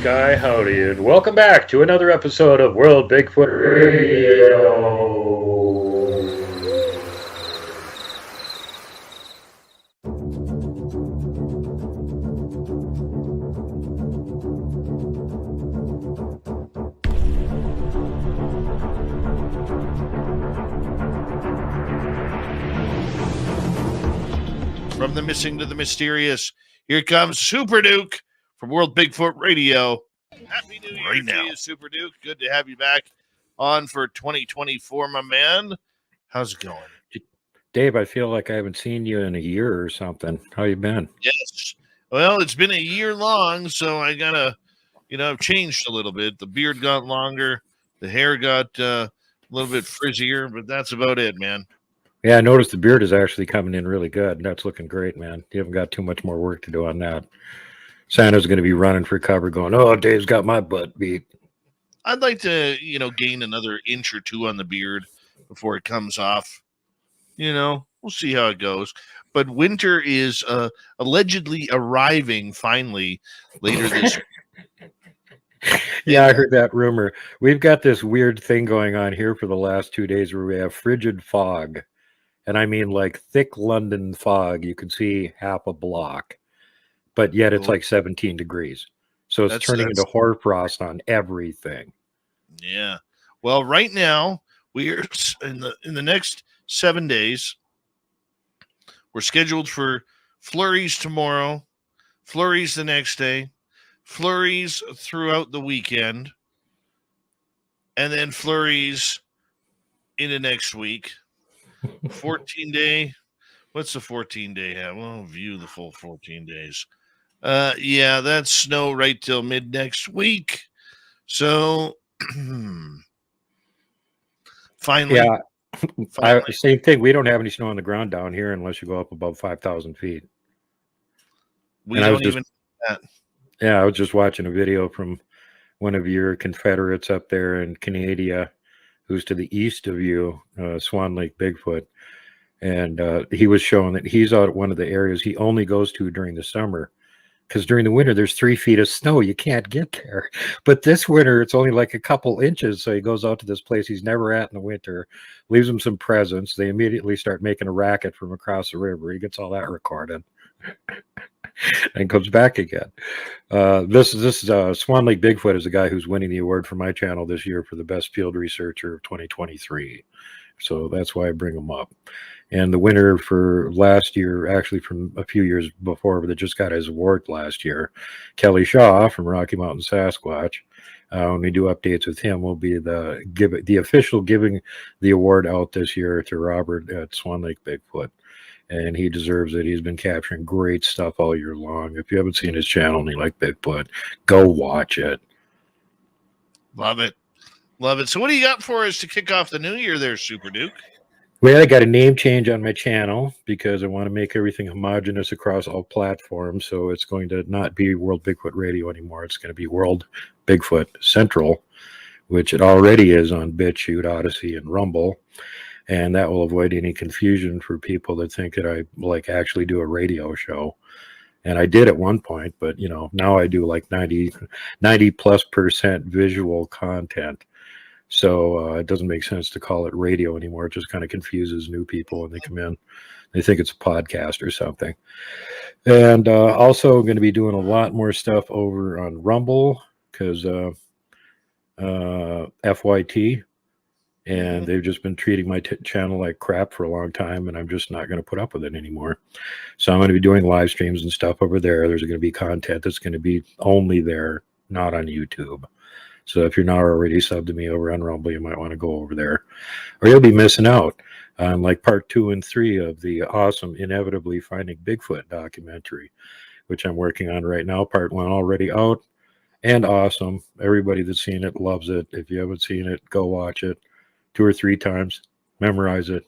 Sky Howdy, and welcome back to another episode of World Bigfoot Radio. From the missing to the mysterious, here comes Super Duke from World Bigfoot Radio. Happy New Year to you, Super Duke. Good to have you back on for 2024, my man. How's it going? Dave, I feel like I haven't seen you in a year or something. How you been? Yes. Well, it's been a year long, so I gotta, I've changed a little bit. The beard got longer, the hair got a little bit frizzier, but that's about it, man. Yeah, I noticed the beard is actually coming in really good. That's looking great, man. You haven't got too much more work to do on that. Santa's going to be running for cover going, oh, Dave's got my butt beat. I'd like to, gain another inch or two on the beard before it comes off. We'll see how it goes. But winter is allegedly arriving finally later this week. Yeah, I heard that rumor. We've got this weird thing going on here for the last 2 days where we have frigid fog. And I mean like thick London fog. You can see half a block. But yet it's like 17 degrees. So it's turning into hoarfrost on everything. Yeah. Well, right now, we are in the next 7 days. We're scheduled for flurries tomorrow, flurries the next day, flurries throughout the weekend, and then flurries into next week. 14-day. What's the 14-day have? Well, view the full 14 days. Yeah, that's snow right till mid next week. So finally, same thing. We don't have any snow on the ground down here unless you go up above 5,000 feet. We don't even that. Yeah, I was just watching a video from one of your Confederates up there in Canada, who's to the east of you, Swan Lake Bigfoot. And he was showing that he's out at one of the areas he only goes to during the summer. Because during the winter, there's 3 feet of snow. You can't get there. But this winter, it's only like a couple inches. So he goes out to this place he's never at in the winter, leaves them some presents. They immediately start making a racket from across the river. He gets all that recorded and comes back again. This is Swan Lake Bigfoot is the guy who's winning the award for my channel this year for the best field researcher of 2023. So that's why I bring him up. And the winner for last year, actually from a few years before, that just got his award last year, Kelly Shaw from Rocky Mountain Sasquatch. When we do updates with him, will be the official giving the award out this year to Robert at Swan Lake Bigfoot. And he deserves it. He's been capturing great stuff all year long. If you haven't seen his channel and you like Bigfoot, go watch it. Love it. Love it. So what do you got for us to kick off the new year there, Super Duke? Well, I got a name change on my channel because I want to make everything homogenous across all platforms. So it's going to not be World Bigfoot Radio anymore. It's going to be World Bigfoot Central, which it already is on BitChute, Odyssey, and Rumble. And that will avoid any confusion for people that think that I actually do a radio show. And I did at one point, but now I do like 90+% visual content. So it doesn't make sense to call it radio anymore. It just kind of confuses new people when they come in. They think it's a podcast or something. And also going to be doing a lot more stuff over on Rumble because FYT. And they've just been treating my channel like crap for a long time, and I'm just not going to put up with it anymore. So I'm going to be doing live streams and stuff over there. There's going to be content that's going to be only there, not on YouTube. So if you're not already subbed to me over on Rumble, you might want to go over there, or you'll be missing out on like part 2 and 3 of the awesome Inevitably Finding Bigfoot documentary, which I'm working on right now. Part 1 already out and awesome. Everybody that's seen it loves it. If you haven't seen it, go watch it 2 or 3 times, memorize it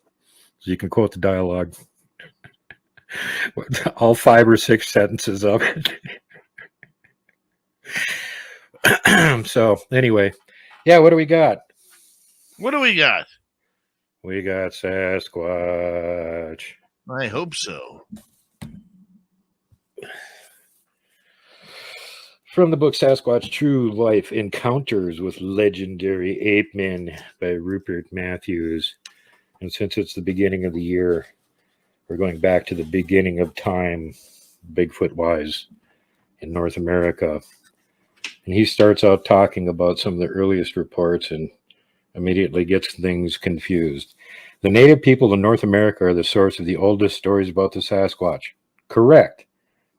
so you can quote the dialogue, all 5 or 6 sentences of it. So anyway, yeah, what do we got? What do we got? We got Sasquatch. I hope so. From the book Sasquatch True Life Encounters with Legendary Ape Men by Rupert Matthews. And since it's the beginning of the year, we're going back to the beginning of time, Bigfoot wise, in North America. And he starts out talking about some of the earliest reports and immediately gets things confused. The native people of North America are the source of the oldest stories about the Sasquatch. Correct.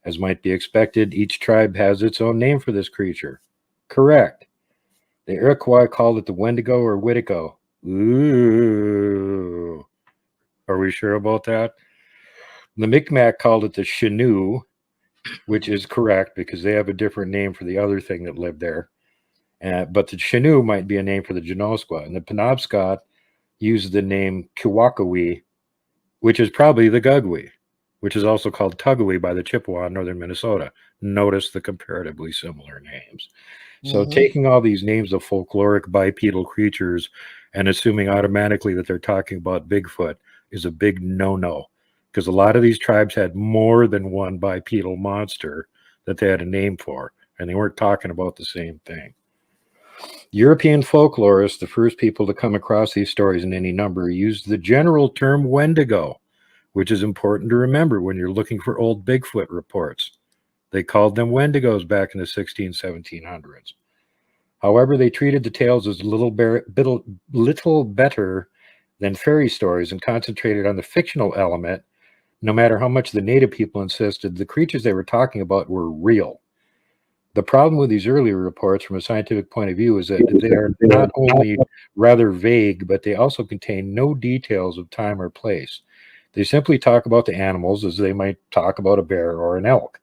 As might be expected, each tribe has its own name for this creature. Correct. The Iroquois called it the Wendigo or Witico. Ooh. Are we sure about that? The Micmac called it the Chenoo, which is correct because they have a different name for the other thing that lived there. But the Chenoo might be a name for the Genoskwa. And the Penobscot used the name Kiwakawee, which is probably the Gugwe, which is also called Tugawee by the Chippewa in northern Minnesota. Notice the comparatively similar names. So taking all these names of folkloric bipedal creatures and assuming automatically that they're talking about Bigfoot is a big no-no, because a lot of these tribes had more than one bipedal monster that they had a name for, and they weren't talking about the same thing. European folklorists, the first people to come across these stories in any number, used the general term Wendigo, which is important to remember when you're looking for old Bigfoot reports. They called them Wendigos back in the 1700s. However, they treated the tales as little better than fairy stories and concentrated on the fictional element, no matter how much the native people insisted the creatures they were talking about were real. The problem with these earlier reports from a scientific point of view is that they are not only rather vague, but they also contain no details of time or place. They simply talk about the animals as they might talk about a bear or an elk.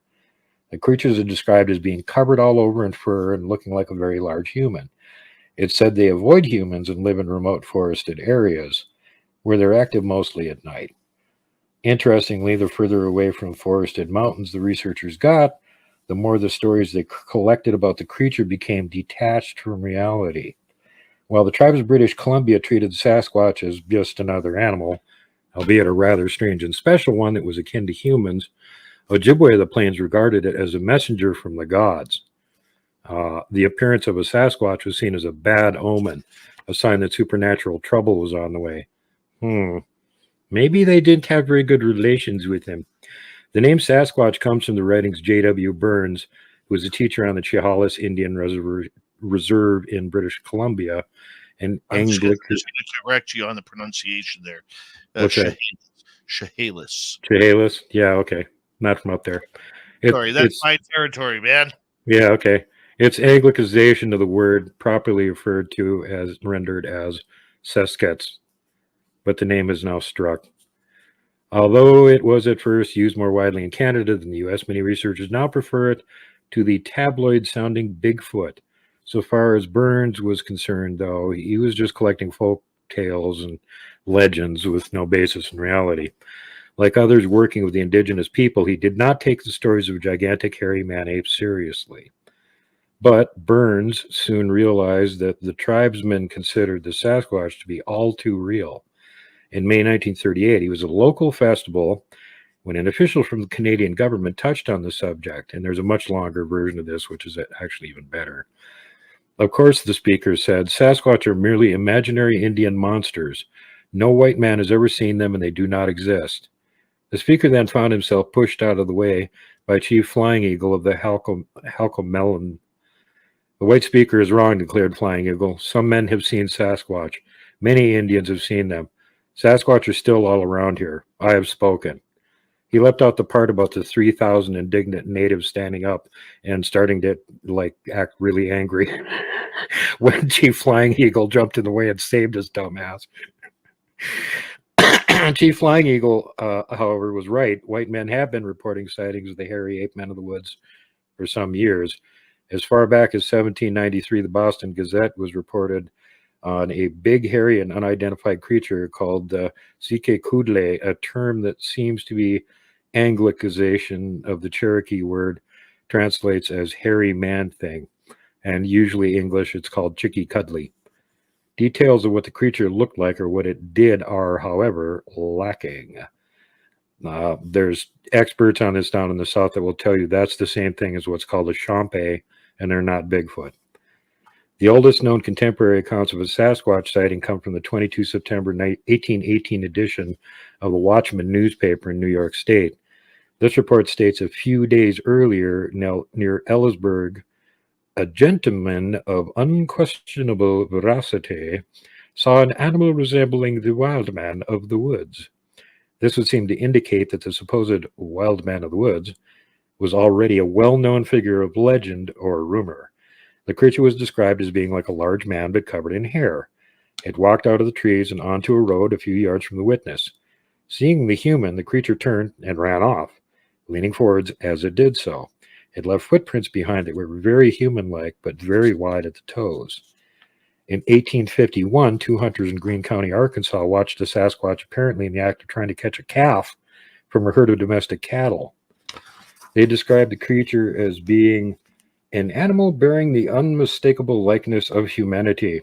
The creatures are described as being covered all over in fur and looking like a very large human. It's said they avoid humans and live in remote forested areas where they're active mostly at night. Interestingly, the further away from forested mountains the researchers got, the more the stories they collected about the creature became detached from reality. While the tribes of British Columbia treated Sasquatch as just another animal, albeit a rather strange and special one that was akin to humans, Ojibwe of the Plains regarded it as a messenger from the gods. The appearance of a Sasquatch was seen as a bad omen, a sign that supernatural trouble was on the way. Maybe they didn't have very good relations with him. The name Sasquatch comes from the writings J.W. Burns, who was a teacher on the Chehalis Indian Reserve in British Columbia. And I'm just going to correct you on the pronunciation there. Chehalis. Chehalis? Yeah, okay. Not from up there. Sorry, that's my territory, man. Yeah, okay. It's Anglicization of the word properly referred to as rendered as SASQUATCH, but the name is now struck. Although it was at first used more widely in Canada than the US, many researchers now prefer it to the tabloid-sounding Bigfoot. So far as Burns was concerned, though, he was just collecting folk tales and legends with no basis in reality. Like others working with the indigenous people, he did not take the stories of gigantic hairy man-apes seriously. But Burns soon realized that the tribesmen considered the Sasquatch to be all too real. In May 1938, he was at a local festival when an official from the Canadian government touched on the subject, and there's a much longer version of this, which is actually even better. Of course, the speaker said, Sasquatch are merely imaginary Indian monsters. No white man has ever seen them, and they do not exist. The speaker then found himself pushed out of the way by Chief Flying Eagle of the Halcomelon. The white speaker is wrong, declared Flying Eagle. Some men have seen Sasquatch. Many Indians have seen them. Sasquatch are still all around here. I have spoken. He left out the part about the 3,000 indignant natives standing up and starting to act really angry when Chief Flying Eagle jumped in the way and saved his dumb ass. Chief Flying Eagle, however, was right. White men have been reporting sightings of the hairy ape men of the woods for some years. As far back as 1793, the Boston Gazette was reported on a big, hairy, and unidentified creature called Sike Kudle, a term that seems to be Anglicization of the Cherokee word, translates as hairy man thing, and usually English it's called Chicky Cuddly. Details of what the creature looked like or what it did are, however, lacking. There's experts on this down in the south that will tell you that's the same thing as what's called a champe, and they're not Bigfoot. The oldest known contemporary accounts of a Sasquatch sighting come from the 22 September 1818 edition of the Watchman newspaper in New York State. This report states a few days earlier, near Ellisburg, a gentleman of unquestionable veracity saw an animal resembling the wild man of the woods. This would seem to indicate that the supposed wild man of the woods was already a well-known figure of legend or rumor. The creature was described as being like a large man but covered in hair. It walked out of the trees and onto a road a few yards from the witness. Seeing the human, the creature turned and ran off, leaning forwards as it did so. It left footprints behind it that were very human-like but very wide at the toes. In 1851, two hunters in Greene County, Arkansas, watched a Sasquatch apparently in the act of trying to catch a calf from a herd of domestic cattle. They described the creature as being an animal bearing the unmistakable likeness of humanity.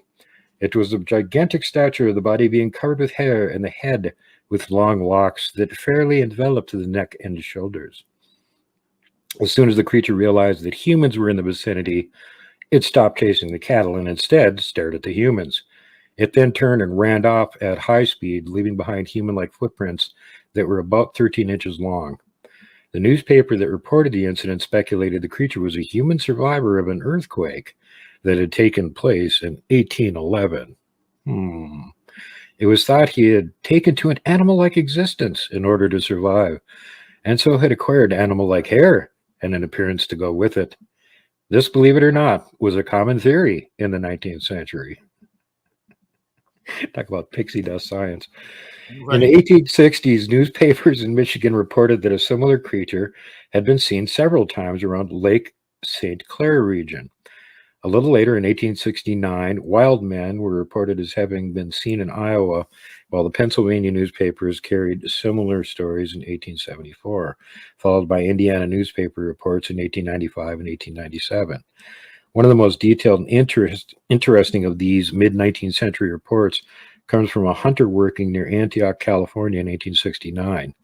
It was of gigantic stature, the body being covered with hair, and the head with long locks that fairly enveloped the neck and shoulders. As soon as the creature realized that humans were in the vicinity, it stopped chasing the cattle and instead stared at the humans. It then turned and ran off at high speed, leaving behind human-like footprints that were about 13 inches long. The newspaper that reported the incident speculated the creature was a human survivor of an earthquake that had taken place in 1811. It was thought he had taken to an animal-like existence in order to survive, and so had acquired animal-like hair and an appearance to go with it. This, believe it or not, was a common theory in the 19th century. Talk about pixie dust science. Right. In the 1860s, newspapers in Michigan reported that a similar creature had been seen several times around Lake St. Clair region. A little later, in 1869, wild men were reported as having been seen in Iowa, while the Pennsylvania newspapers carried similar stories in 1874, followed by Indiana newspaper reports in 1895 and 1897. One of the most detailed and interesting of these mid-19th century reports comes from a hunter working near Antioch, California in 1869.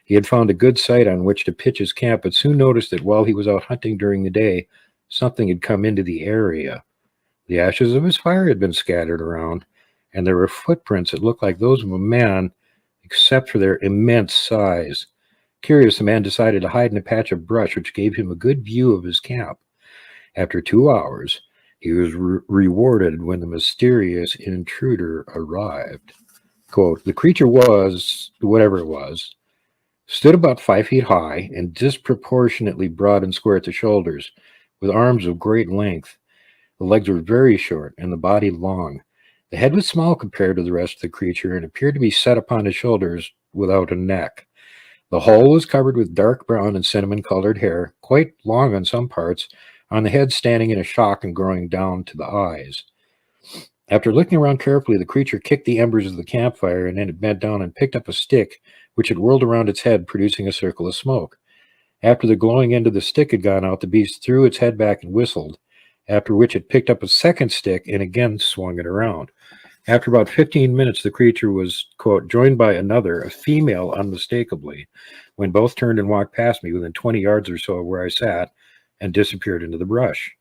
He had found a good site on which to pitch his camp, but soon noticed that while he was out hunting during the day, something had come into the area. The ashes of his fire had been scattered around, and there were footprints that looked like those of a man, except for their immense size. Curious, the man decided to hide in a patch of brush, which gave him a good view of his camp. After 2 hours, he was rewarded when the mysterious intruder arrived. Quote, the creature was, whatever it was, stood about 5 feet high and disproportionately broad and square at the shoulders, with arms of great length. The legs were very short and the body long. The head was small compared to the rest of the creature and appeared to be set upon his shoulders without a neck. The whole was covered with dark brown and cinnamon-colored hair, quite long on some parts, on the head standing in a shock and growing down to the eyes. After looking around carefully, the creature kicked the embers of the campfire, and then it bent down and picked up a stick, which it whirled around its head, producing a circle of smoke. After the glowing end of the stick had gone out, the beast threw its head back and whistled, after which it picked up a second stick and again swung it around. After about 15 minutes, the creature was, quote, joined by another, a female unmistakably, when both turned and walked past me within 20 yards or so of where I sat and disappeared into the brush.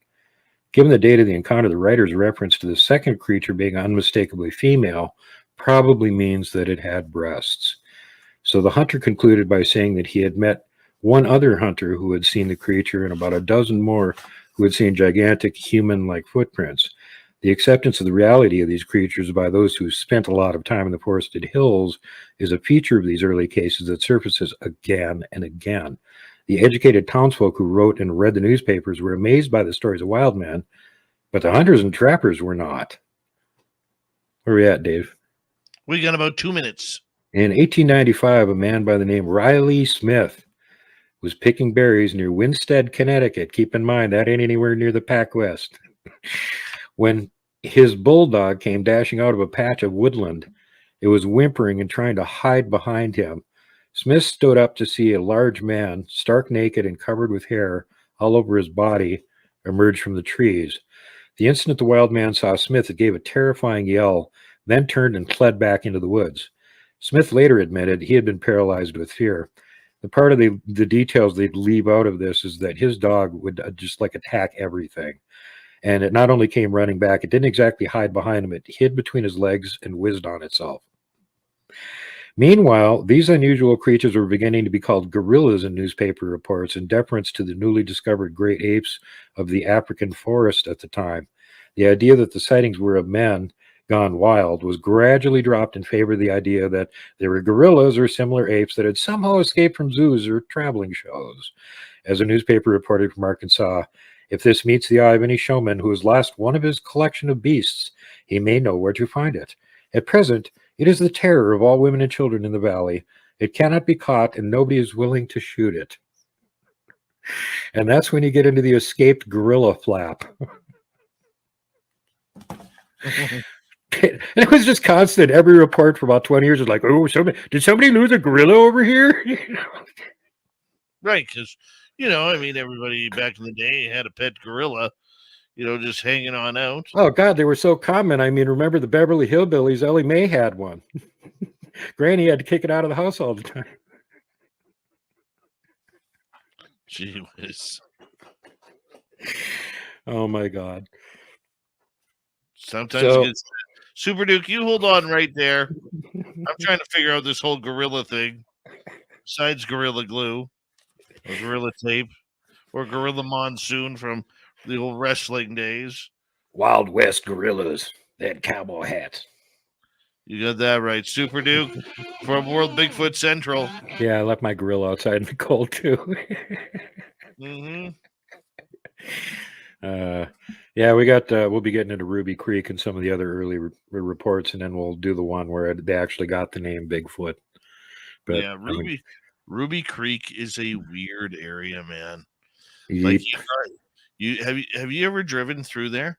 Given the date of the encounter, the writer's reference to the second creature being unmistakably female probably means that it had breasts. So the hunter concluded by saying that he had met one other hunter who had seen the creature and about a dozen more who had seen gigantic human-like footprints. The acceptance of the reality of these creatures by those who spent a lot of time in the forested hills is a feature of these early cases that surfaces again and again. The educated townsfolk who wrote and read the newspapers were amazed by the stories of wild men, but the hunters and trappers were not. Where are we at, Dave? We got about 2 minutes. In 1895, a man by the name Riley Smith was picking berries near Winstead, Connecticut. Keep in mind, that ain't anywhere near the Pac West. When his bulldog came dashing out of a patch of woodland, it was whimpering and trying to hide behind him. Smith stood up to see a large man, stark naked and covered with hair all over his body, emerge from the trees. The instant the wild man saw Smith, it gave a terrifying yell, then turned and fled back into the woods. Smith later admitted he had been paralyzed with fear. The part of the details they'd leave out of this is that his dog would just like attack everything. And it not only came running back, it didn't exactly hide behind him, it hid between his legs and whizzed on itself. Meanwhile, these unusual creatures were beginning to be called gorillas in newspaper reports in deference to the newly discovered great apes of the African forest at the time. The idea that the sightings were of men gone wild was gradually dropped in favor of the idea that they were gorillas or similar apes that had somehow escaped from zoos or traveling shows. As a newspaper reported from Arkansas, if this meets the eye of any showman who has lost one of his collection of beasts, he may know where to find it. At present, it is the terror of all women and children in the valley. It cannot be caught, and nobody is willing to shoot it. And that's when you get into the escaped gorilla flap. It was just constant. Every report for about 20 years was like, oh, did somebody lose a gorilla over here? Right, because, I mean, everybody back in the day had a pet gorilla, just hanging on out. Oh, God, they were so common. I mean, remember the Beverly Hillbillies? Ellie Mae had one. Granny had to kick it out of the house all the time. Gee whiz. Oh, my God. Sometimes it gets... Super Duke, you hold on right there. I'm trying to figure out this whole gorilla thing. Besides Gorilla Glue, or Gorilla Tape, or Gorilla Monsoon from the old wrestling days. Wild West gorillas. They had cowboy hats. You got that right. Super Duke from World Bigfoot Central. Yeah, I left my gorilla outside in the cold, too. Mm-hmm. Yeah, we'll be getting into Ruby Creek and some of the other early reports, and then we'll do the one where they actually got the name Bigfoot. But yeah, Ruby Creek is a weird area, man. Yeep. Like have you ever driven through there?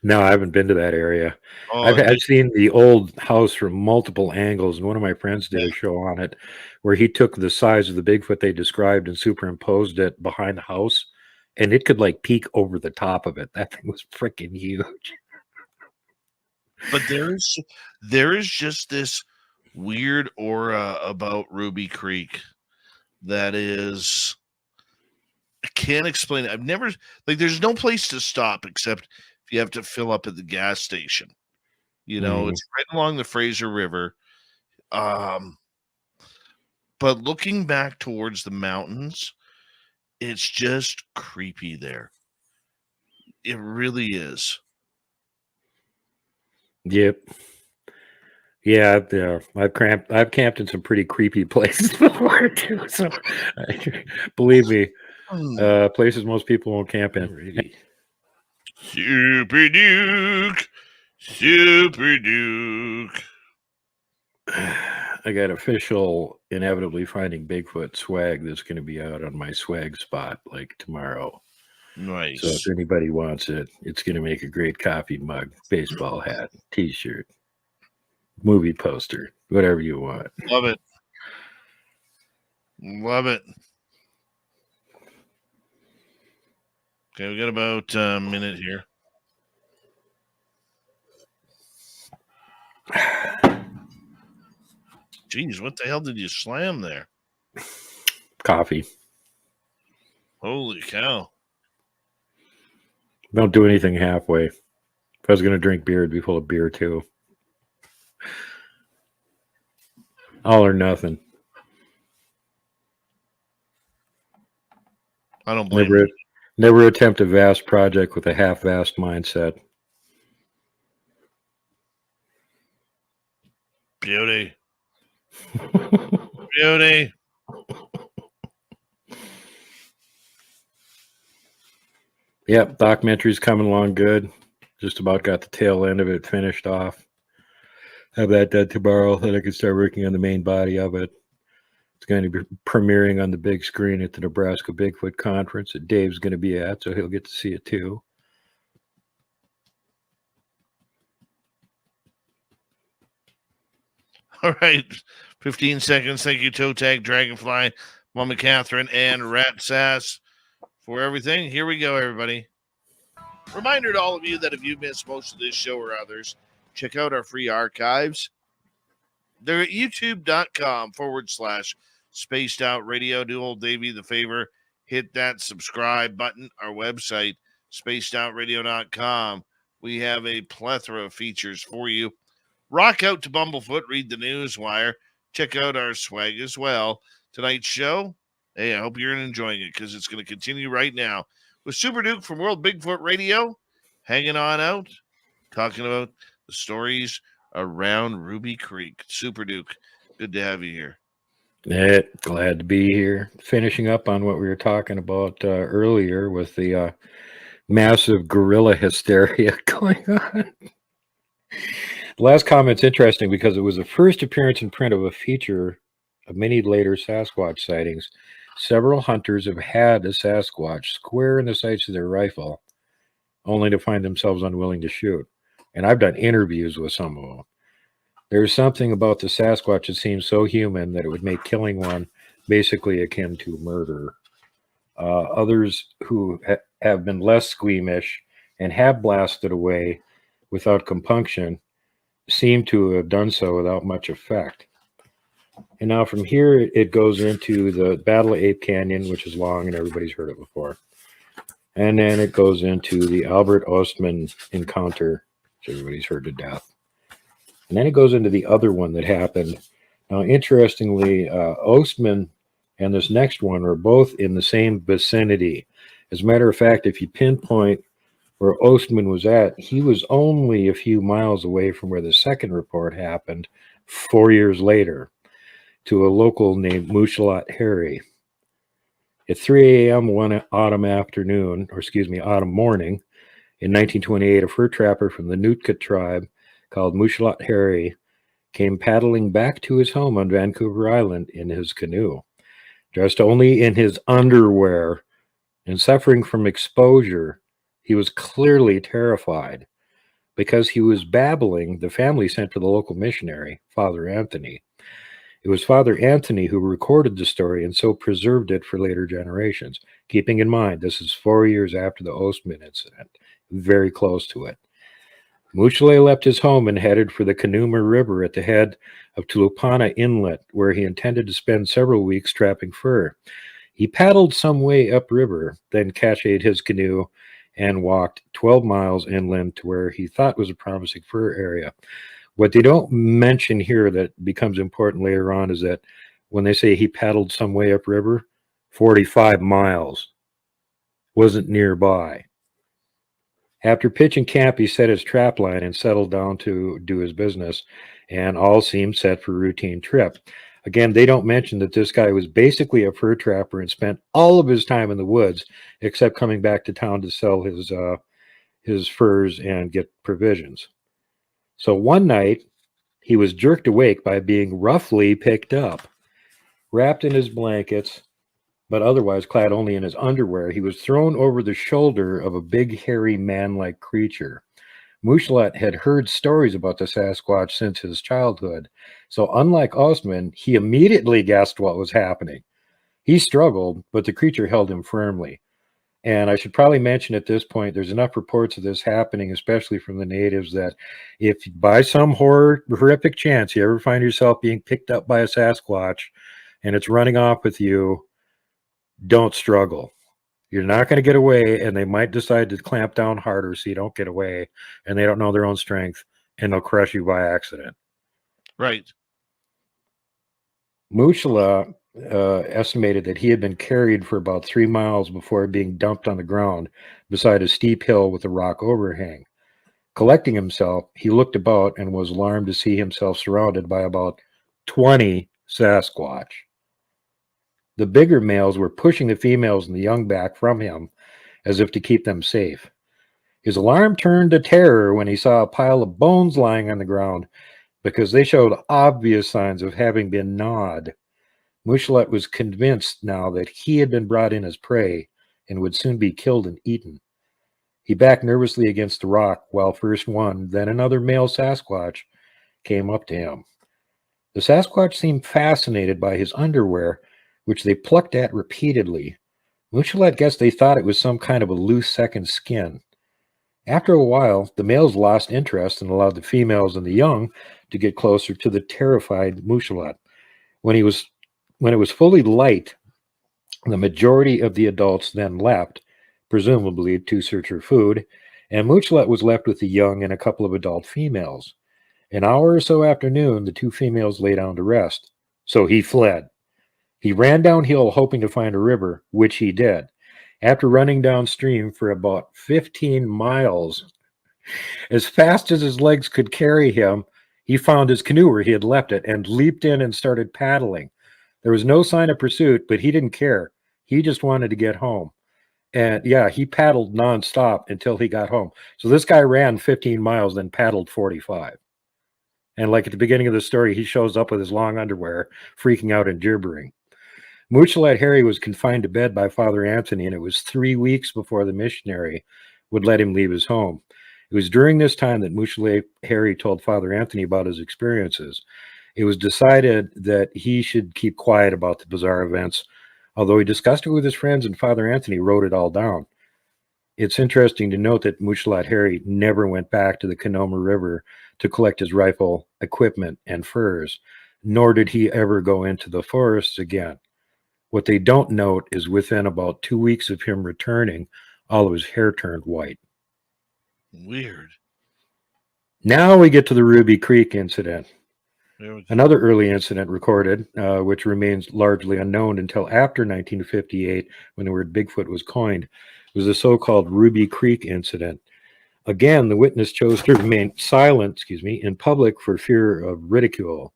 No, I haven't been to that area. Oh, I've seen the old house from multiple angles, and one of my friends did a show on it where he took the size of the Bigfoot they described and superimposed it behind the house, and it could like peek over the top of it. That thing was freaking huge. But there is just this weird aura about Ruby Creek that is, I can't explain it. I've never, like, there's no place to stop except if you have to fill up at the gas station. It's right along the Fraser River. But looking back towards the mountains, it's just creepy there. It really is. Yep. Yeah, I've camped in some pretty creepy places before too. So believe me, places most people won't camp in. Super Duke. I got official inevitably finding Bigfoot swag that's going to be out on my swag spot like tomorrow. Nice. So if anybody wants it, it's going to make a great coffee mug, baseball hat, t-shirt, movie poster, whatever you want. Love it. Love it. Okay, we got about a minute here. Jeez, what the hell did you slam there? Coffee. Holy cow. Don't do anything halfway. If I was going to drink beer, it'd be full of beer too. All or nothing. I don't blame you. Never attempt a vast project with a half-vast mindset. Beauty. Beauty. Yep, documentary's coming along good. Just about got the tail end of it finished off. Have that done tomorrow, then I can start working on the main body of it. It's going to be premiering on the big screen at the Nebraska Bigfoot Conference that Dave's going to be at, so he'll get to see it too. All right. 15 seconds. Thank you, Toe Tag, Dragonfly, Mama Catherine, and Rat Sass for everything. Here we go, everybody. Reminder to all of you that if you missed most of this show or others, check out our free archives. They're at youtube.com/ Spaced Out Radio. Do old Davey the favor, hit that subscribe button. Our website, spacedoutradio.com. We have a plethora of features for you. Rock out to Bumblefoot, read the Newswire, check out our swag as well. Tonight's show, hey, I hope you're enjoying it because it's going to continue right now with Super Duke from World Bigfoot Radio, hanging on out, talking about the stories around Ruby Creek. Super Duke, good to have you here. Glad to be here. Finishing up on what we were talking about earlier with the massive gorilla hysteria going on. The last comment's interesting because it was the first appearance in print of a feature of many later Sasquatch sightings. Several hunters have had a Sasquatch square in the sights of their rifle, only to find themselves unwilling to shoot. And I've done interviews with some of them. There's something about the Sasquatch that seems so human that it would make killing one basically akin to murder. Others who have been less squeamish and have blasted away without compunction seem to have done so without much effect. And now from here, it goes into the Battle of Ape Canyon, which is long and everybody's heard it before. And then it goes into the Albert Ostman encounter, which everybody's heard to death. And then it goes into the other one that happened. Now, interestingly, Ostman and this next one are both in the same vicinity. As a matter of fact, if you pinpoint where Ostman was at, he was only a few miles away from where the second report happened 4 years later to a local named Muchalot Harry. At 3 a.m. one autumn morning in 1928, a fur trapper from the Nootka tribe called Muchalot Harry came paddling back to his home on Vancouver Island in his canoe, dressed only in his underwear and suffering from exposure. He was clearly terrified. Because he was babbling, the family sent for the local missionary, Father Anthony. It was Father Anthony who recorded the story and so preserved it for later generations, keeping in mind this is 4 years after the Ostman incident, very close to it. Muchalot left his home and headed for the Canooma River at the head of Tulupana Inlet, where he intended to spend several weeks trapping fur. He paddled some way upriver, then cached his canoe and walked 12 miles inland to where he thought was a promising fur area. What they don't mention here that becomes important later on is that when they say he paddled some way upriver, 45 miles wasn't nearby. After pitching camp, he set his trap line and settled down to do his business, and all seemed set for a routine trip. Again, they don't mention that this guy was basically a fur trapper and spent all of his time in the woods, except coming back to town to sell his furs and get provisions. So one night, he was jerked awake by being roughly picked up. Wrapped in his blankets, but otherwise clad only in his underwear, he was thrown over the shoulder of a big, hairy, man-like creature. Muchalot had heard stories about the Sasquatch since his childhood, so unlike Ostman, he immediately guessed what was happening. He struggled, but the creature held him firmly. And I should probably mention at this point, there's enough reports of this happening, especially from the natives, that if by some horrific chance you ever find yourself being picked up by a Sasquatch and it's running off with you, don't struggle. You're not going to get away, and they might decide to clamp down harder so you don't get away, and they don't know their own strength, and they'll crush you by accident. Right. Muchalot estimated that he had been carried for about 3 miles before being dumped on the ground beside a steep hill with a rock overhang. Collecting himself, he looked about and was alarmed to see himself surrounded by about 20 Sasquatch. The bigger males were pushing the females and the young back from him as if to keep them safe. His alarm turned to terror when he saw a pile of bones lying on the ground because they showed obvious signs of having been gnawed. Muchalot was convinced now that he had been brought in as prey and would soon be killed and eaten. He backed nervously against the rock while first one, then another male Sasquatch came up to him. The Sasquatch seemed fascinated by his underwear, which they plucked at repeatedly. Muchalot guessed they thought it was some kind of a loose second skin. After a while, the males lost interest and allowed the females and the young to get closer to the terrified Muchalot. When he was When it was fully light, the majority of the adults then left, presumably to search for food, and Muchalot was left with the young and a couple of adult females. An hour or so after noon, the two females lay down to rest. So he fled. He ran downhill hoping to find a river, which he did. After running downstream for about 15 miles, as fast as his legs could carry him, he found his canoe where he had left it and leaped in and started paddling. There was no sign of pursuit, but he didn't care. He just wanted to get home. And yeah, he paddled nonstop until he got home. So this guy ran 15 miles, then paddled 45. And like at the beginning of the story, he shows up with his long underwear, freaking out and gibbering. Muchalot Harry was confined to bed by Father Anthony, and it was 3 weeks before the missionary would let him leave his home. It was during this time that Muchalot Harry told Father Anthony about his experiences. It was decided that he should keep quiet about the bizarre events, although he discussed it with his friends, and Father Anthony wrote it all down. It's interesting to note that Muchalot Harry never went back to the Canoma River to collect his rifle, equipment, and furs, nor did he ever go into the forests again. What they don't note is within about 2 weeks of him returning, all of his hair turned white. Weird. Now we get to the Ruby Creek incident. There we go. Another early incident recorded, which remains largely unknown until after 1958, when the word Bigfoot was coined, was the so-called Ruby Creek incident. Again, the witness chose to remain silent, in public for fear of ridicule.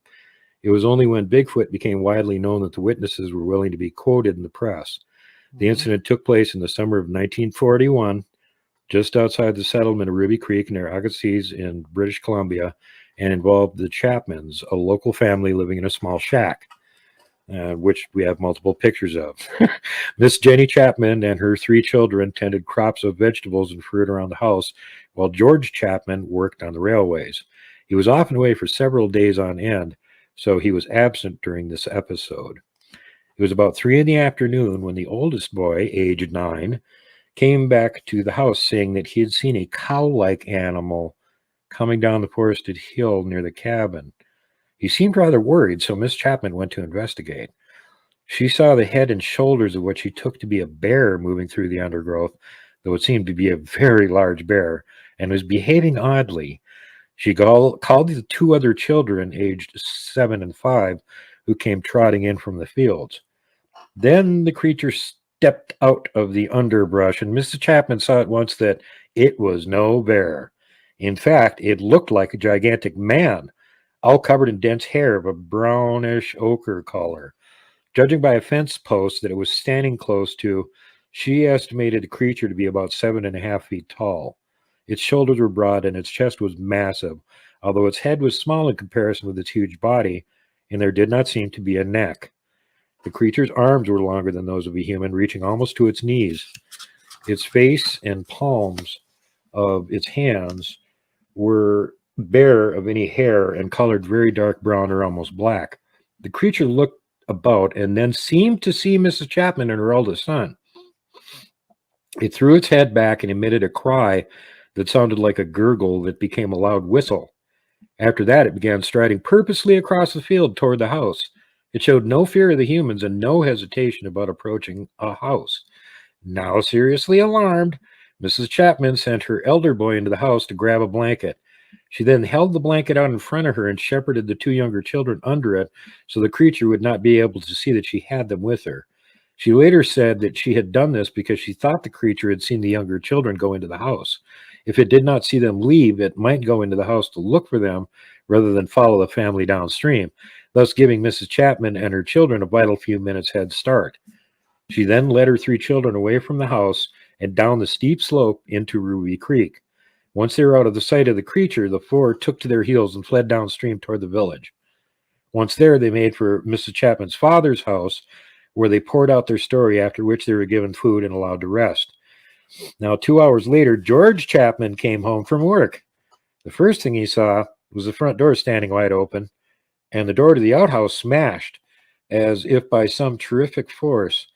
It was only when Bigfoot became widely known that the witnesses were willing to be quoted in the press. The incident took place in the summer of 1941, just outside the settlement of Ruby Creek near Agassiz in British Columbia, and involved the Chapmans, a local family living in a small shack, which we have multiple pictures of. Miss Jenny Chapman and her 3 children tended crops of vegetables and fruit around the house, while George Chapman worked on the railways. He was often away for several days on end, so he was absent during this episode. It was about 3 in the afternoon when the oldest boy, aged 9, came back to the house saying that he had seen a cow-like animal coming down the forested hill near the cabin. He seemed rather worried, so Miss Chapman went to investigate. She saw the head and shoulders of what she took to be a bear moving through the undergrowth, though it seemed to be a very large bear, and was behaving oddly. She called the 2 other children, aged 7 and 5, who came trotting in from the fields. Then the creature stepped out of the underbrush, and Mrs. Chapman saw at once that it was no bear. In fact, it looked like a gigantic man, all covered in dense hair of a brownish ochre color. Judging by a fence post that it was standing close to, she estimated the creature to be about 7.5 feet tall. Its shoulders were broad and its chest was massive, although its head was small in comparison with its huge body, and there did not seem to be a neck. The creature's arms were longer than those of a human, reaching almost to its knees. Its face and palms of its hands were bare of any hair and colored very dark brown or almost black. The creature looked about and then seemed to see Mrs. Chapman and her eldest son. It threw its head back and emitted a cry that sounded like a gurgle that became a loud whistle. After that, it began striding purposely across the field toward the house. It showed no fear of the humans and no hesitation about approaching a house. Now seriously alarmed, Mrs. Chapman sent her elder boy into the house to grab a blanket. She then held the blanket out in front of her and shepherded the 2 younger children under it so the creature would not be able to see that she had them with her. She later said that she had done this because she thought the creature had seen the younger children go into the house. If it did not see them leave, it might go into the house to look for them rather than follow the family downstream, thus giving Mrs. Chapman and her children a vital few minutes head start. She then led her 3 children away from the house and down the steep slope into Ruby Creek. Once they were out of the sight of the creature, the 4 took to their heels and fled downstream toward the village. Once there, they made for Mrs. Chapman's father's house, where they poured out their story, after which they were given food and allowed to rest. Now, 2 hours later, George Chapman came home from work. The first thing he saw was the front door standing wide open, and the door to the outhouse smashed, as if by some terrific force.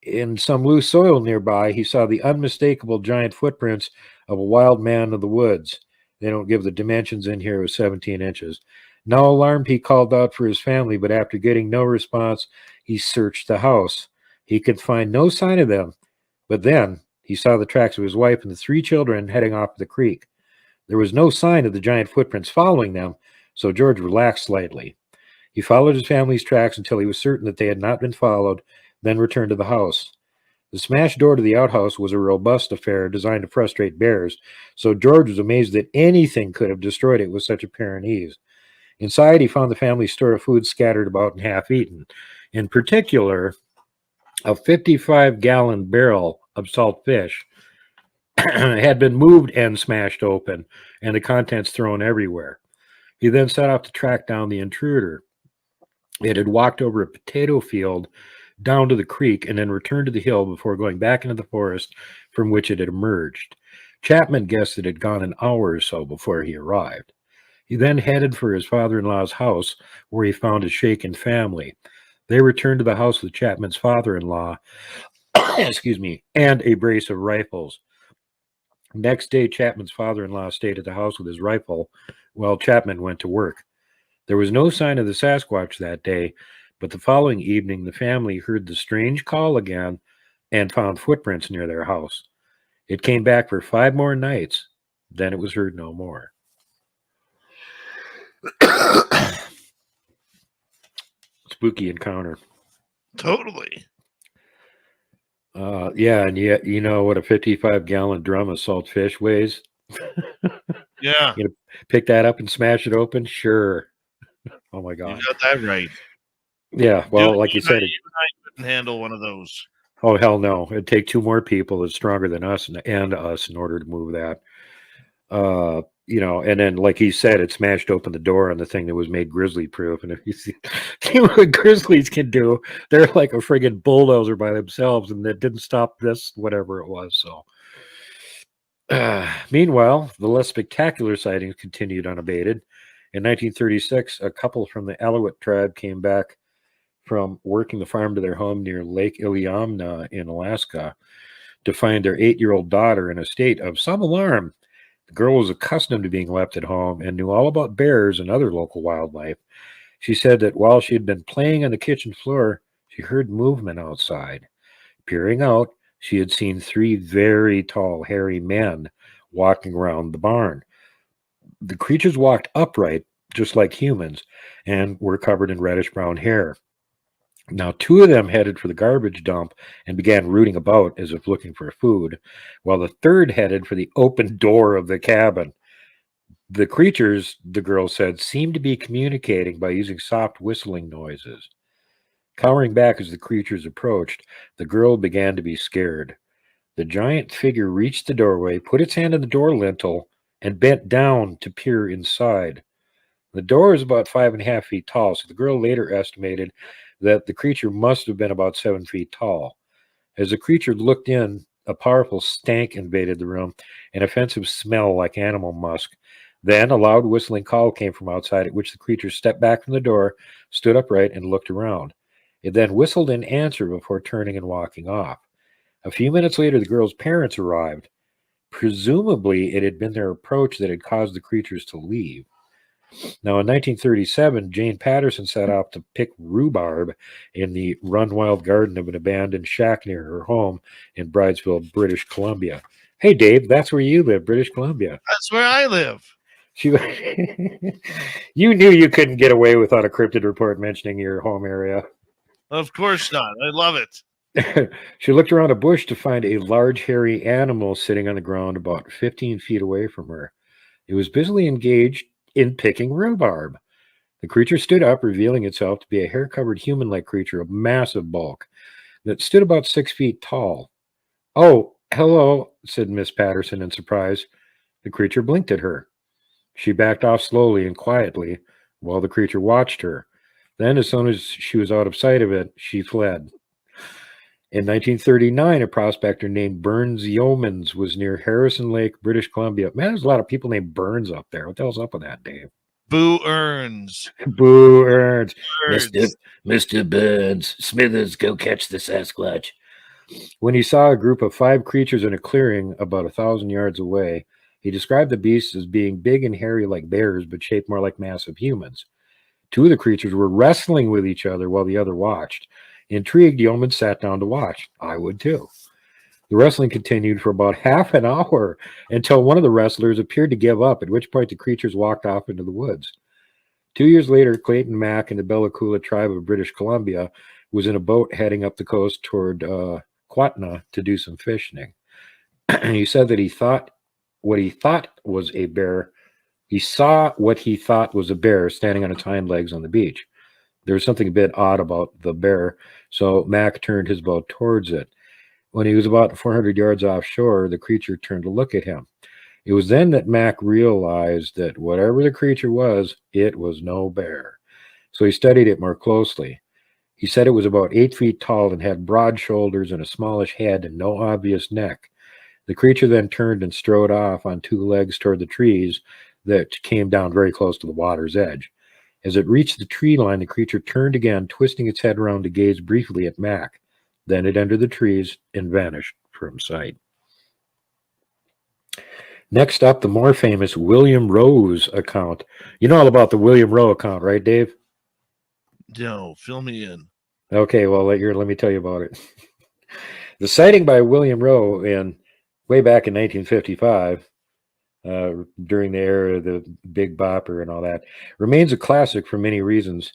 In some loose soil nearby, he saw the unmistakable giant footprints of a wild man of the woods. They don't give the dimensions in here. It was 17 inches. Now alarmed, he called out for his family, but after getting no response, he searched the house. He could find no sign of them, but then he saw the tracks of his wife and the 3 children heading off the creek. There was no sign of the giant footprints following them, so George relaxed slightly. He followed his family's tracks until he was certain that they had not been followed, then returned to the house. The smashed door to the outhouse was a robust affair designed to frustrate bears, so George was amazed that anything could have destroyed it with such apparent ease. Inside, he found the family's store of food scattered about and half eaten. In particular, a 55-gallon barrel of salt fish had been moved and smashed open, and the contents thrown everywhere. He then set off to track down the intruder. It had walked over a potato field down to the creek and then returned to the hill before going back into the forest from which it had emerged. Chapman guessed it had gone an hour or so before he arrived. He then headed for his father-in-law's house, where he found his shaken family. They returned to the house with Chapman's father-in-law, excuse me, and a brace of rifles. Next day, Chapman's father-in-law stayed at the house with his rifle while Chapman went to work. There was no sign of the Sasquatch that day, but the following evening, the family heard the strange call again and found footprints near their house. It came back for 5 more nights. Then it was heard no more. Spooky encounter. Totally. Yeah, and yet you know what a 55-gallon drum of salt fish weighs? Yeah. You know, pick that up and smash it open? Sure. Oh my God. You got that right. Yeah, well, like you said, even I couldn't handle one of those. oh hell no. It'd take 2 more people that's stronger than us and us in order to move that. You know, and then like he said, it smashed open the door on the thing that was made grizzly proof. And if you see what grizzlies can do, they're like a friggin' bulldozer by themselves, and that didn't stop this, whatever it was. So meanwhile, the less spectacular sightings continued unabated. In 1936, a couple from the Aleut tribe came back from working the farm to their home near Lake Iliamna in Alaska to find their 8-year-old daughter in a state of some alarm. The girl was accustomed to being left at home and knew all about bears and other local wildlife. She said that while she had been playing on the kitchen floor, she heard movement outside. Peering out, she had seen 3 very tall, hairy men walking around the barn. The creatures walked upright, just like humans, and were covered in reddish-brown hair. Now, 2 of them headed for the garbage dump and began rooting about as if looking for food, while the third headed for the open door of the cabin. The creatures, the girl said, seemed to be communicating by using soft whistling noises. Cowering back as the creatures approached, the girl began to be scared. The giant figure reached the doorway, put its hand on the door lintel, and bent down to peer inside. The door is about 5.5 feet tall, so the girl later estimated that the creature must have been about 7 feet tall. As the creature looked in, a powerful stank invaded the room, an offensive smell like animal musk. Then a loud whistling call came from outside, at which the creature stepped back from the door, stood upright, and looked around. It then whistled in answer before turning and walking off. A few minutes later, the girl's parents arrived. Presumably, it had been their approach that had caused the creatures to leave. Now, in 1937, Jane Patterson set out to pick rhubarb in the run wild garden of an abandoned shack near her home in Bridesville, British Columbia. Hey, Dave, that's where you live, British Columbia. That's where I live. You knew you couldn't get away without a cryptid report mentioning your home area. Of course not. I love it. She looked around a bush to find a large hairy animal sitting on the ground about 15 feet away from her. It was busily engaged in picking rhubarb. The creature stood up, revealing itself to be a hair-covered human-like creature of massive bulk that stood about 6 feet tall. "Oh, hello," said Miss Patterson in surprise. The creature blinked at her. She backed off slowly and quietly while the creature watched her. Then, as soon as she was out of sight of it, she fled. In 1939, a prospector named Burns Yeomans was near Harrison Lake, British Columbia. Man, there's a lot of people named Burns up there. What the hell's up with that, Dave? Boo Earns. Boo Earns. Burns. Mr. Burns. Smithers, go catch the Sasquatch. When he saw a group of 5 creatures in a clearing about 1,000 yards away, he described the beasts as being big and hairy like bears, but shaped more like massive humans. Two of the creatures were wrestling with each other while the other watched. Intrigued, Yeoman sat down to watch. I would too. The wrestling continued for about half an hour until one of the wrestlers appeared to give up, at which point the creatures walked off into the woods. 2 years later, Clayton Mack and the Bella Coola tribe of British Columbia was in a boat heading up the coast toward Quatna to do some fishing. He said that he thought what he thought was a bear. He saw what he thought was a bear standing on its hind legs on the beach. There was something a bit odd about the bear, so Mack turned his boat towards it. When he was about 400 yards offshore, the creature turned to look at him. It was then that Mack realized that whatever the creature was, it was no bear. So he studied it more closely. He said it was about 8 feet tall and had broad shoulders and a smallish head and no obvious neck. The creature then turned and strode off on 2 legs toward the trees that came down very close to the water's edge. As it reached the tree line, the creature turned again, twisting its head around to gaze briefly at Mack. Then it entered the trees and vanished from sight. Next up, the more famous William Rowe's account. You know all about the William Rowe account, right, Dave? No, fill me in. Okay, well, let me tell you about it. The sighting by William Rowe way back in 1955, during the era of the Big Bopper and all that, remains a classic for many reasons.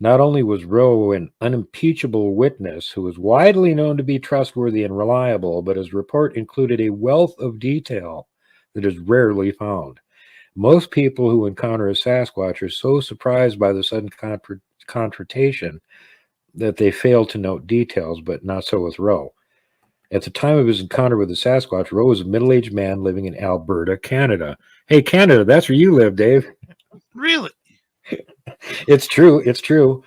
Not only was Rowe an unimpeachable witness who was widely known to be trustworthy and reliable, but his report included a wealth of detail that is rarely found. Most people who encounter a Sasquatch are so surprised by the sudden confrontation that they fail to note details, but not so with Rowe. At the time of his encounter with the Sasquatch, Rowe was a middle-aged man living in Alberta, Canada. Hey, Canada, that's where you live, Dave. Really? It's true. It's true.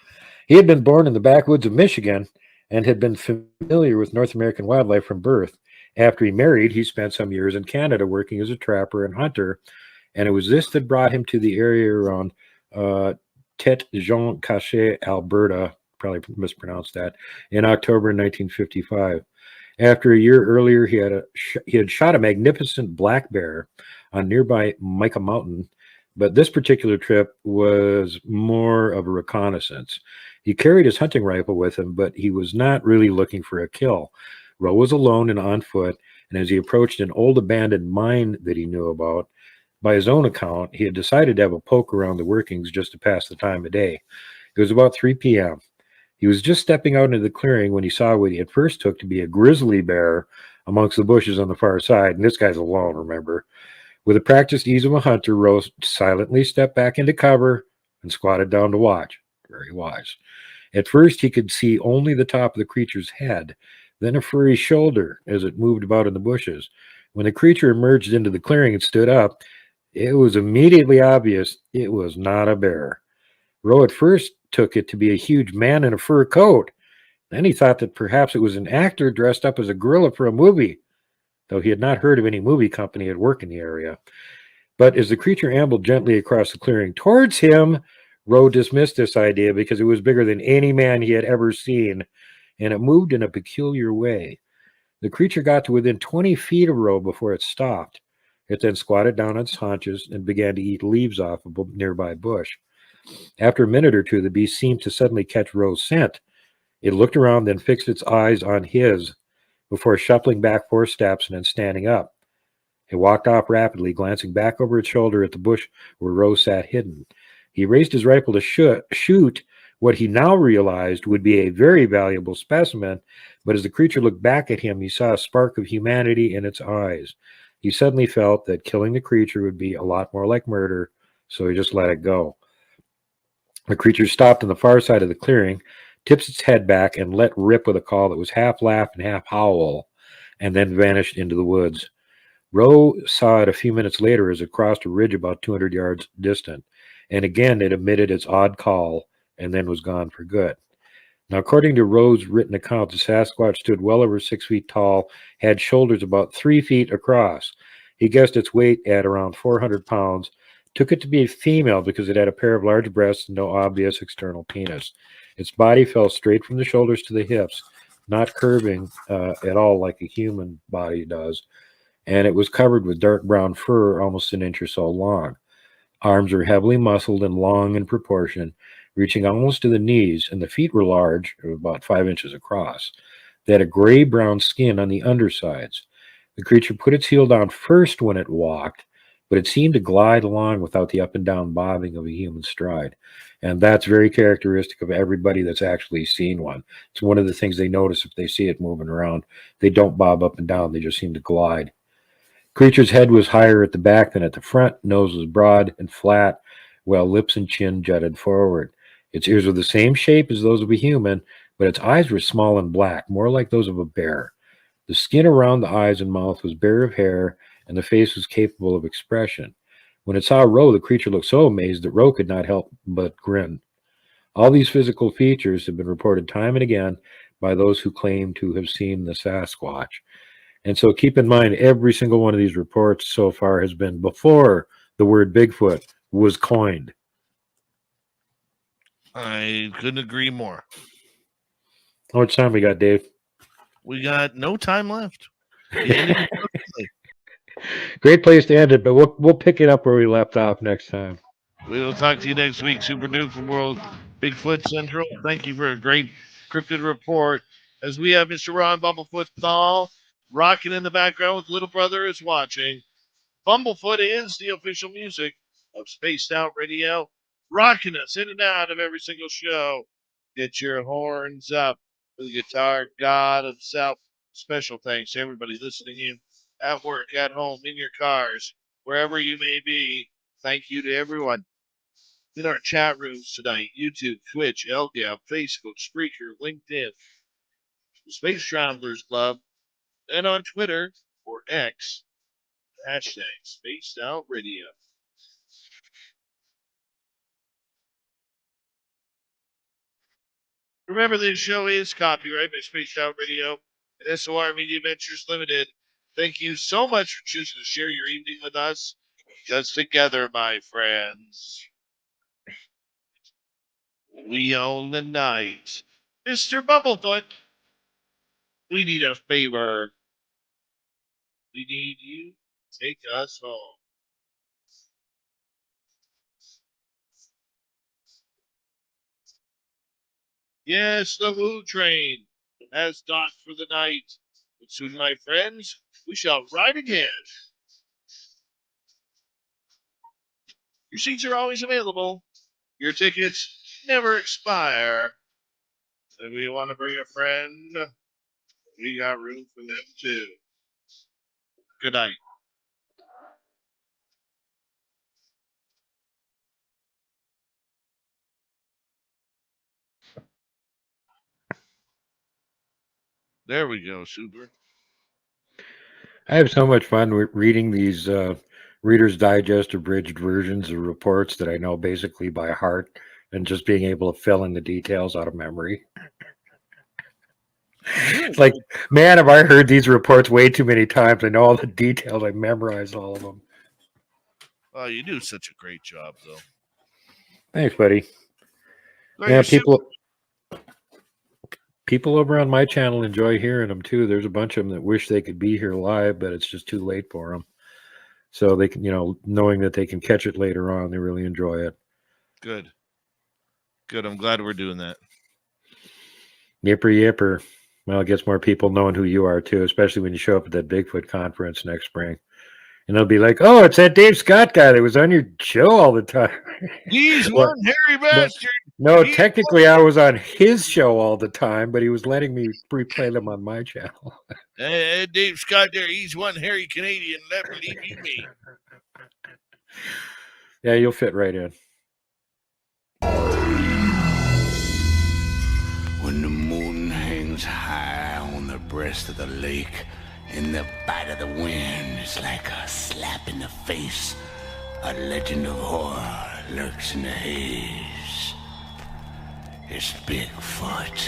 He had been born in the backwoods of Michigan and had been familiar with North American wildlife from birth. After he married, he spent some years in Canada working as a trapper and hunter, and it was this that brought him to the area around Tête Jean Cachet, Alberta, probably mispronounced that, in October 1955. After a year earlier, he had shot a magnificent black bear on nearby Mica Mountain, but this particular trip was more of a reconnaissance. He carried his hunting rifle with him, but he was not really looking for a kill. Rowe was alone and on foot, and as he approached an old abandoned mine that he knew about, by his own account, he had decided to have a poke around the workings just to pass the time of day. It was about 3 p.m. He was just stepping out into the clearing when he saw what he at first took to be a grizzly bear amongst the bushes on the far side, and this guy's alone, remember. With the practiced ease of a hunter, Rose silently stepped back into cover and squatted down to watch. Very wise. At first, he could see only the top of the creature's head, then a furry shoulder as it moved about in the bushes. When the creature emerged into the clearing and stood up, it was immediately obvious it was not a bear. Rowe at first took it to be a huge man in a fur coat. Then he thought that perhaps it was an actor dressed up as a gorilla for a movie, though he had not heard of any movie company at work in the area. But as the creature ambled gently across the clearing towards him, Rowe dismissed this idea because it was bigger than any man he had ever seen, and it moved in a peculiar way. The creature got to within 20 feet of Rowe before it stopped. It then squatted down on its haunches and began to eat leaves off a nearby bush. After a minute or two, the beast seemed to suddenly catch Rowe's scent. It looked around, then fixed its eyes on his before shuffling back 4 steps and then standing up. It walked off rapidly, glancing back over its shoulder at the bush where Rowe sat hidden. He raised his rifle to shoot what he now realized would be a very valuable specimen, but as the creature looked back at him, he saw a spark of humanity in its eyes. He suddenly felt that killing the creature would be a lot more like murder, so he just let it go. The creature stopped on the far side of the clearing, tipped its head back, and let rip with a call that was half laugh and half howl, and then vanished into the woods. Rowe saw it a few minutes later as it crossed a ridge about 200 yards distant, and again it emitted its odd call and then was gone for good. Now, according to Rowe's written account, the Sasquatch stood well over 6 feet tall, had shoulders about 3 feet across. He guessed its weight at around 400 pounds, took it to be a female because it had a pair of large breasts and no obvious external penis. Its body fell straight from the shoulders to the hips, not curving at all like a human body does, and it was covered with dark brown fur almost an inch or so long. Arms were heavily muscled and long in proportion. reaching almost to the knees, and the feet were large, about 5 inches across. They had a gray brown skin on the undersides. The creature put its heel down first when it walked, but it seemed to glide along without the up and down bobbing of a human stride. And that's very characteristic of everybody that's actually seen one. It's one of the things they notice if they see it moving around. They don't bob up and down, they just seem to glide. Creature's head was higher at the back than at the front, nose was broad and flat, while lips and chin jutted forward. Its ears were the same shape as those of a human, but its eyes were small and black, more like those of a bear. The skin around the eyes and mouth was bare of hair, and the face was capable of expression. When it saw Ro, the creature looked so amazed that Ro could not help but grin. All these physical features have been reported time and again by those who claim to have seen the Sasquatch. And so keep in mind, every single one of these reports so far has been before the word Bigfoot was coined. I couldn't agree more. How much time we got, Dave? We got no time left. We ended it perfectly. Great place to end it, but we'll pick it up where we left off next time. We will talk to you next week. Super Duke from World Bigfoot Central. Thank you for a great cryptid report. As we have Mr. Ron Bumblefoot Thal rocking in the background with Little Brother is watching. Bumblefoot is the official music of Spaced Out Radio, rocking us in and out of every single show. Get your horns up for the guitar god himself. Special thanks to everybody listening in at work, at home, in your cars, wherever you may be. Thank you to everyone in our chat rooms tonight. YouTube, Twitch, LGAP, Facebook, Spreaker, LinkedIn, Space Travelers Club, and on Twitter or X, hashtag Spaced Out Radio. Remember, this show is copyright by Spaced Out Radio and SOR Media Ventures Limited. Thank you so much for choosing to share your evening with us. Because together, my friends, we own the night. Mr. Bumblefoot, we need a favor. We need you to take us home. Yes, the Woo Train has docked for the night. But soon, my friends, we shall ride again. Your seats are always available. Your tickets never expire. If you want to bring a friend, we got room for them too. Good night. There we go, Super. I have so much fun reading these Reader's Digest abridged versions of reports that I know basically by heart and just being able to fill in the details out of memory. It's like, man, have I heard these reports way too many times. I know all the details. I memorized all of them. Oh, you do such a great job, though. Thanks, buddy. No, Yeah, you're people over on my channel enjoy hearing them too. There's a bunch of them that wish they could be here live, but it's just too late for them. So they can, knowing that they can catch it later on, they really enjoy it. Good. Good. I'm glad we're doing that. Yipper. Well, it gets more people knowing who you are too, especially when you show up at that Bigfoot conference next spring. And they'll be like, "Oh, it's that Dave Scott guy that was on your show all the time." He's one hairy bastard. No, technically I was on his show all the time, but he was letting me replay them on my channel. Dave Scott there, he's one hairy Canadian. Never leave me. Yeah, you'll fit right in. When the moon hangs high on the breast of the lake, in the bite of the wind, it's like a slap in the face. A legend of horror lurks in the haze. It's Bigfoot.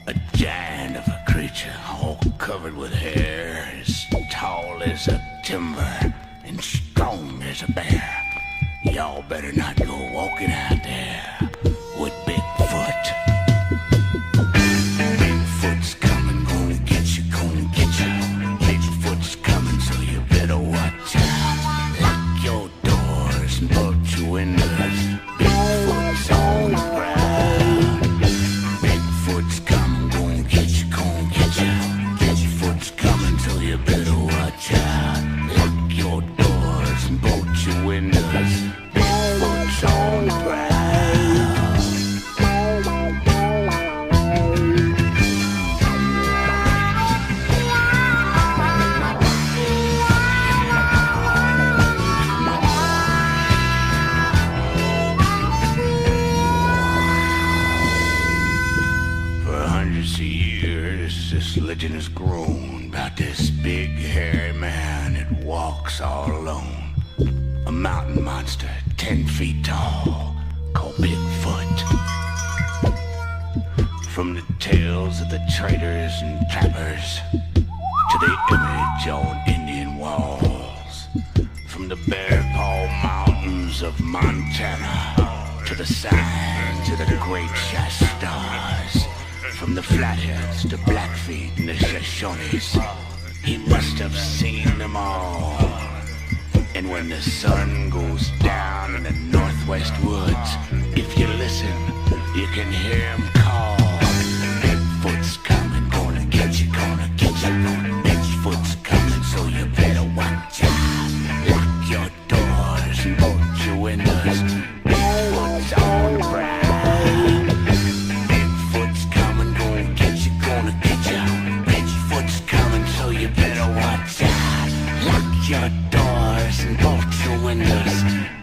A giant of a creature, all covered with hair, as tall as a timber and strong as a bear. Y'all better not go walking out there with Bigfoot. Bigfoot's coming, gonna get you, gonna get you. Bigfoot's coming, so you better watch out. Lock your doors and bolt your windows. big hairy man that walks all alone. A mountain monster 10 feet tall called Bigfoot. From the tales of the traders and trappers to the image on Indian walls. From the Bear Paw Mountains of Montana to the signs of the Great Shastas. From the Flatheads to Blackfeet and the Shoshones, he must have seen them all. And when the sun goes down in the northwest woods, if you listen, you can hear him call. Bigfoot's coming, gonna get you, gonna get you. Bigfoot's coming, so you better watch out. Lock your doors and bolt your windows. Bigfoot's on the prowl. Bigfoot's coming, gonna get you, gonna get you. Bigfoot's coming, so you better watch out. Lock your doors and bolt your windows.